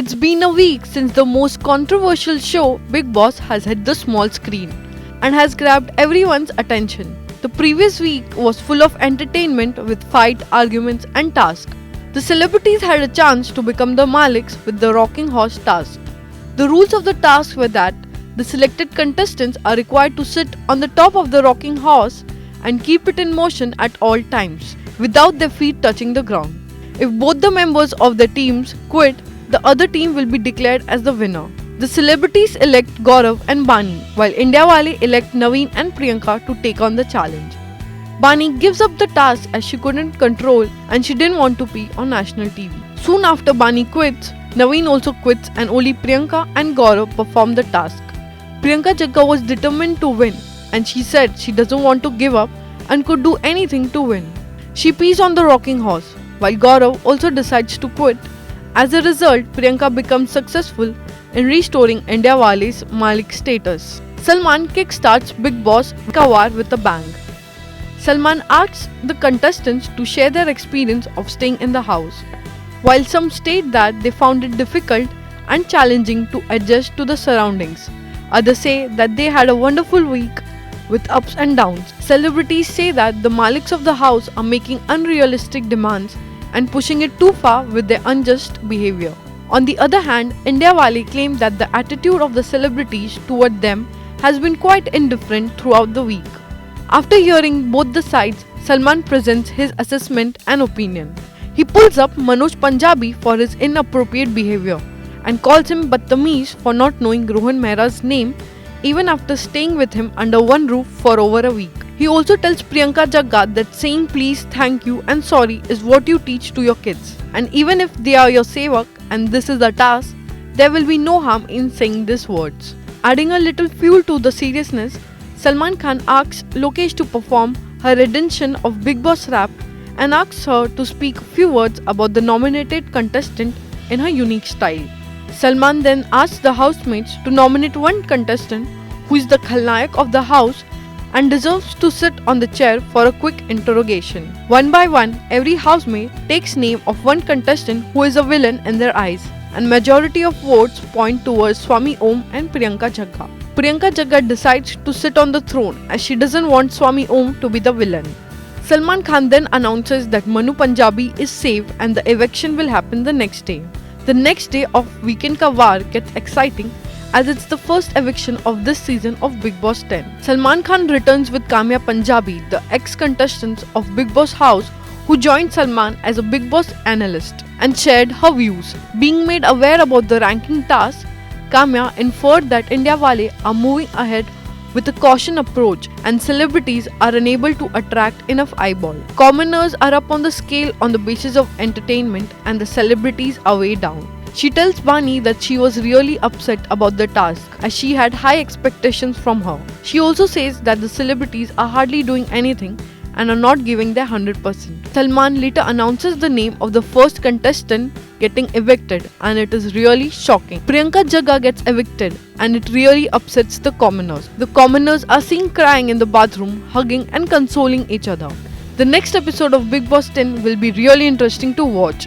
It's been a week since the most controversial show, Bigg Boss, has hit the small screen and has grabbed everyone's attention. The previous week was full of entertainment with fight, arguments, and tasks. The celebrities had a chance to become the Maliks with the rocking horse task. The rules of the task were that the selected contestants are required to sit on the top of the rocking horse and keep it in motion at all times without their feet touching the ground. If both the members of the teams quit, the other team will be declared as the winner. The celebrities elect Gaurav and Bani, while Indiawale elect Naveen and Priyanka to take on the challenge. Bani gives up the task as she couldn't control and she didn't want to be on national TV. Soon after Bani quits, Naveen also quits and only Priyanka and Gaurav perform the task. Priyanka Jagga was determined to win and she said she doesn't want to give up and could do anything to win. She pees on the rocking horse, while Gaurav also decides to quit. As a result, Priyanka becomes successful in restoring Indiawale's Malik status. Salman kickstarts Bigg Boss Kawar with a bang. Salman asks the contestants to share their experience of staying in the house. While some state that they found it difficult and challenging to adjust to the surroundings, others say that they had a wonderful week with ups and downs. Celebrities say that the Maliks of the house are making unrealistic demands and pushing it too far with their unjust behavior. On the other hand, Indiawale claimed that the attitude of the celebrities toward them has been quite indifferent throughout the week. After hearing both the sides, Salman presents his assessment and opinion. He pulls up Manoj Punjabi for his inappropriate behavior and calls him Badtameez for not knowing Rohan Mehra's name even after staying with him under one roof for over a week. He also tells Priyanka Jagga that saying please, thank you and sorry is what you teach to your kids. And even if they are your sevak and this is a task, there will be no harm in saying these words. Adding a little fuel to the seriousness, Salman Khan asks Lokesh to perform her rendition of Bigg Boss rap and asks her to speak a few words about the nominated contestant in her unique style. Salman then asks the housemates to nominate one contestant who is the Khalnayak of the house and deserves to sit on the chair for a quick interrogation. One by one, every housemate takes name of one contestant who is a villain in their eyes, and majority of votes point towards Swami Om and Priyanka Jagga. Priyanka Jagga decides to sit on the throne as she doesn't want Swami Om to be the villain. Salman Khan then announces that Manu Punjabi is safe and the eviction will happen the next day. The next day of Weekend Ka War gets exciting as it's the first eviction of this season of Bigg Boss 10. Salman Khan returns with Kamya Punjabi, the ex-contestant of Bigg Boss House who joined Salman as a Bigg Boss analyst and shared her views. Being made aware about the ranking task, Kamya inferred that Indiawale are moving ahead with a caution approach and celebrities are unable to attract enough eyeball. Commoners are up on the scale on the basis of entertainment and the celebrities are way down. She tells Bani that she was really upset about the task as she had high expectations from her. She also says that the celebrities are hardly doing anything and are not giving their 100%. Salman later announces the name of the first contestant getting evicted and it is really shocking. Priyanka Jagga gets evicted and it really upsets the commoners. The commoners are seen crying in the bathroom, hugging and consoling each other. The next episode of Bigg Boss 10 will be really interesting to watch.